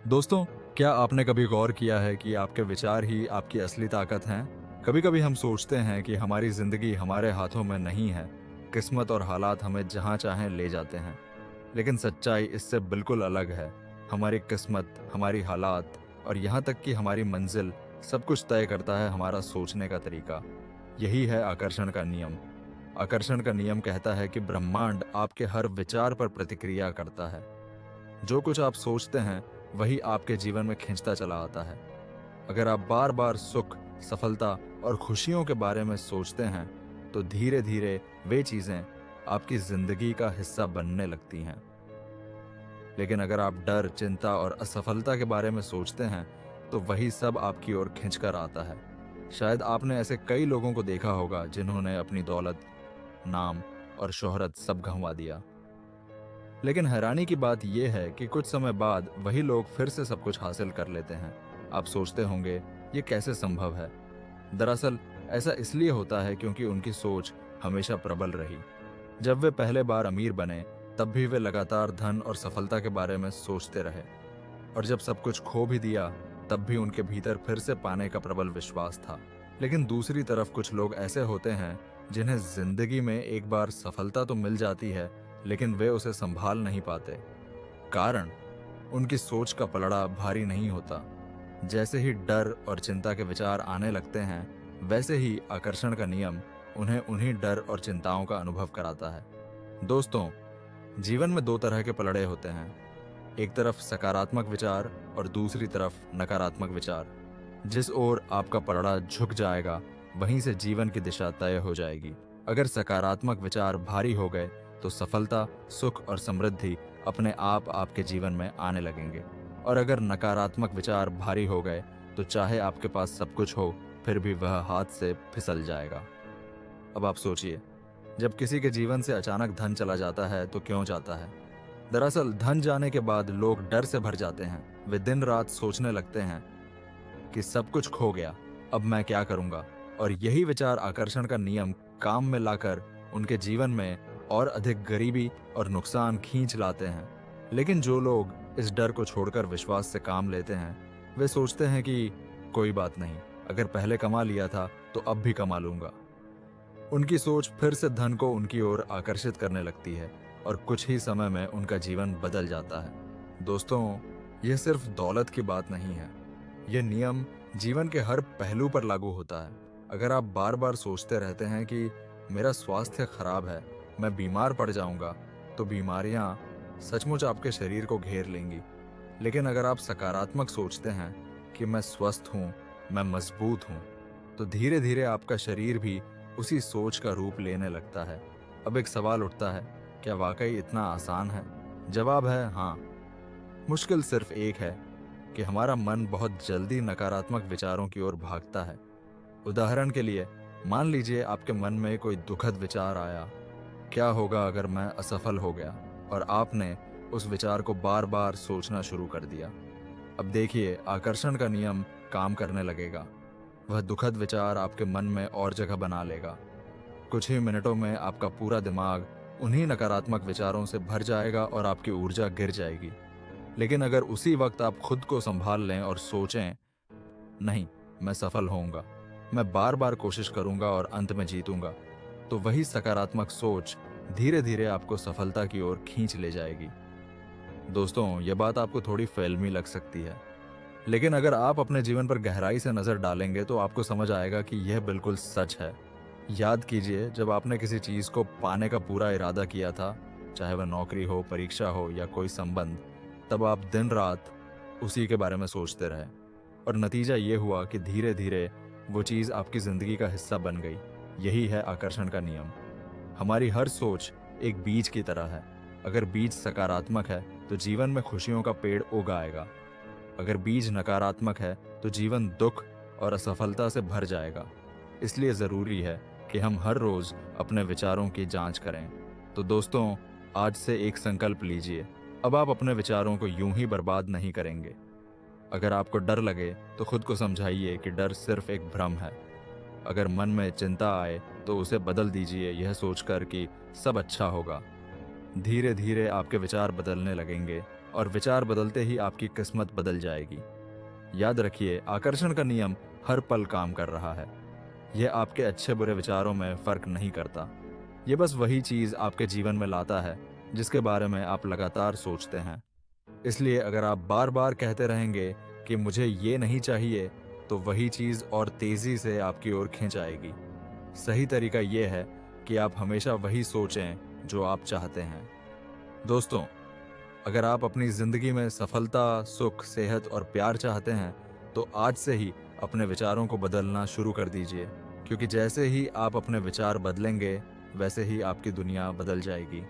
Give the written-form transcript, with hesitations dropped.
दोस्तों, क्या आपने कभी गौर किया है कि आपके विचार ही आपकी असली ताकत हैं? कभी-कभी हम सोचते हैं कि हमारी जिंदगी हमारे हाथों में नहीं है, किस्मत और हालात हमें जहां चाहें ले जाते हैं। लेकिन सच्चाई इससे बिल्कुल अलग है। हमारी किस्मत, हमारी हालात और यहाँ तक कि हमारी मंजिल, सब कुछ तय करता है हमारा सोचने का तरीका। यही है आकर्षण का नियम। आकर्षण का नियम कहता है कि ब्रह्मांड आपके हर विचार पर प्रतिक्रिया करता है। जो कुछ आप सोचते हैं वही आपके जीवन में खींचता चला आता है। अगर आप बार बार सुख, सफलता और खुशियों के बारे में सोचते हैं तो धीरे धीरे वे चीजें आपकी जिंदगी का हिस्सा बनने लगती हैं। लेकिन अगर आप डर, चिंता और असफलता के बारे में सोचते हैं तो वही सब आपकी ओर खिंचकर आता है। शायद आपने ऐसे कई लोगों को देखा होगा जिन्होंने अपनी दौलत, नाम और शोहरत सब गंवा दिया। लेकिन हैरानी की बात यह है कि कुछ समय बाद वही लोग फिर से सब कुछ हासिल कर लेते हैं। आप सोचते होंगे, ये कैसे संभव है? दरअसल ऐसा इसलिए होता है क्योंकि उनकी सोच हमेशा प्रबल रही। जब वे पहले बार अमीर बने तब भी वे लगातार धन और सफलता के बारे में सोचते रहे, और जब सब कुछ खो भी दिया तब भी उनके भीतर फिर से पाने का प्रबल विश्वास था। लेकिन दूसरी तरफ कुछ लोग ऐसे होते हैं जिन्हें जिंदगी में एक बार सफलता तो मिल जाती है, लेकिन वे उसे संभाल नहीं पाते। कारण, उनकी सोच का पलड़ा भारी नहीं होता। जैसे ही डर और चिंता के विचार आने लगते हैं, वैसे ही आकर्षण का नियम उन्हें उन्हीं डर और चिंताओं का अनुभव कराता है। दोस्तों, जीवन में दो तरह के पलड़े होते हैं। एक तरफ सकारात्मक विचार और दूसरी तरफ नकारात्मक विचार। जिस ओर आपका पलड़ा झुक जाएगा, वहीं से जीवन की दिशा तय हो जाएगी। अगर सकारात्मक विचार भारी हो गए तो सफलता, सुख और समृद्धि अपने आप आपके जीवन में आने लगेंगे। और अगर नकारात्मक विचार भारी हो गए तो चाहे आपके पास सब कुछ हो, फिर भी वह हाथ से फिसल जाएगा। अब आप सोचिए, जब किसी के जीवन से अचानक धन चला जाता है तो क्यों जाता है? दरअसल धन जाने के बाद लोग डर से भर जाते हैं। वे दिन रात सोचने लगते हैं कि सब कुछ खो गया, अब मैं क्या करूंगा? और यही विचार आकर्षण का नियम काम में लाकर उनके जीवन में और अधिक गरीबी और नुकसान खींच लाते हैं। लेकिन जो लोग इस डर को छोड़कर विश्वास से काम लेते हैं, वे सोचते हैं कि कोई बात नहीं, अगर पहले कमा लिया था तो अब भी कमा लूंगा। उनकी सोच फिर से धन को उनकी ओर आकर्षित करने लगती है और कुछ ही समय में उनका जीवन बदल जाता है। दोस्तों, यह सिर्फ दौलत की बात नहीं है। यह नियम जीवन के हर पहलू पर लागू होता है। अगर आप बार बार सोचते रहते हैं कि मेरा स्वास्थ्य खराब है, मैं बीमार पड़ जाऊंगा, तो बीमारियां सचमुच आपके शरीर को घेर लेंगी। लेकिन अगर आप सकारात्मक सोचते हैं कि मैं स्वस्थ हूं, मैं मजबूत हूं, तो धीरे धीरे आपका शरीर भी उसी सोच का रूप लेने लगता है। अब एक सवाल उठता है, क्या वाकई इतना आसान है? जवाब है हाँ। मुश्किल सिर्फ एक है कि हमारा मन बहुत जल्दी नकारात्मक विचारों की ओर भागता है। उदाहरण के लिए, मान लीजिए आपके मन में कोई दुखद विचार आया, क्या होगा अगर मैं असफल हो गया? और आपने उस विचार को बार बार सोचना शुरू कर दिया। अब देखिए, आकर्षण का नियम काम करने लगेगा। वह दुखद विचार आपके मन में और जगह बना लेगा। कुछ ही मिनटों में आपका पूरा दिमाग उन्हीं नकारात्मक विचारों से भर जाएगा और आपकी ऊर्जा गिर जाएगी। लेकिन अगर उसी वक्त आप खुद को संभाल लें और सोचें, नहीं, मैं सफल होऊंगा, मैं बार बार कोशिश करूंगा और अंत में जीतूंगा, तो वही सकारात्मक सोच धीरे धीरे आपको सफलता की ओर खींच ले जाएगी। दोस्तों, यह बात आपको थोड़ी फिल्मी लग सकती है, लेकिन अगर आप अपने जीवन पर गहराई से नजर डालेंगे तो आपको समझ आएगा कि यह बिल्कुल सच है। याद कीजिए, जब आपने किसी चीज को पाने का पूरा इरादा किया था, चाहे वह नौकरी हो, परीक्षा हो या कोई संबंध, तब आप दिन रात उसी के बारे में सोचते रहे, और नतीजा ये हुआ कि धीरे धीरे वो चीज आपकी जिंदगी का हिस्सा बन गई। यही है आकर्षण का नियम। हमारी हर सोच एक बीज की तरह है। अगर बीज सकारात्मक है तो जीवन में खुशियों का पेड़ उग आएगा। अगर बीज नकारात्मक है तो जीवन दुख और असफलता से भर जाएगा। इसलिए जरूरी है कि हम हर रोज अपने विचारों की जांच करें। तो दोस्तों, आज से एक संकल्प लीजिए, अब आप अपने विचारों को यूं ही बर्बाद नहीं करेंगे। अगर आपको डर लगे तो खुद को समझाइए कि डर सिर्फ एक भ्रम है। अगर मन में चिंता आए तो उसे बदल दीजिए, यह सोचकर कि सब अच्छा होगा। धीरे धीरे आपके विचार बदलने लगेंगे और विचार बदलते ही आपकी किस्मत बदल जाएगी। याद रखिए, आकर्षण का नियम हर पल काम कर रहा है। यह आपके अच्छे बुरे विचारों में फर्क नहीं करता। ये बस वही चीज आपके जीवन में लाता है जिसके बारे में आप लगातार सोचते हैं। इसलिए अगर आप बार बार कहते रहेंगे कि मुझे ये नहीं चाहिए, तो वही चीज और तेजी से आपकी ओर खींच आएगी। सही तरीका यह है कि आप हमेशा वही सोचें जो आप चाहते हैं। दोस्तों, अगर आप अपनी जिंदगी में सफलता, सुख, सेहत और प्यार चाहते हैं, तो आज से ही अपने विचारों को बदलना शुरू कर दीजिए, क्योंकि जैसे ही आप अपने विचार बदलेंगे, वैसे ही आपकी दुनिया बदल जाएगी।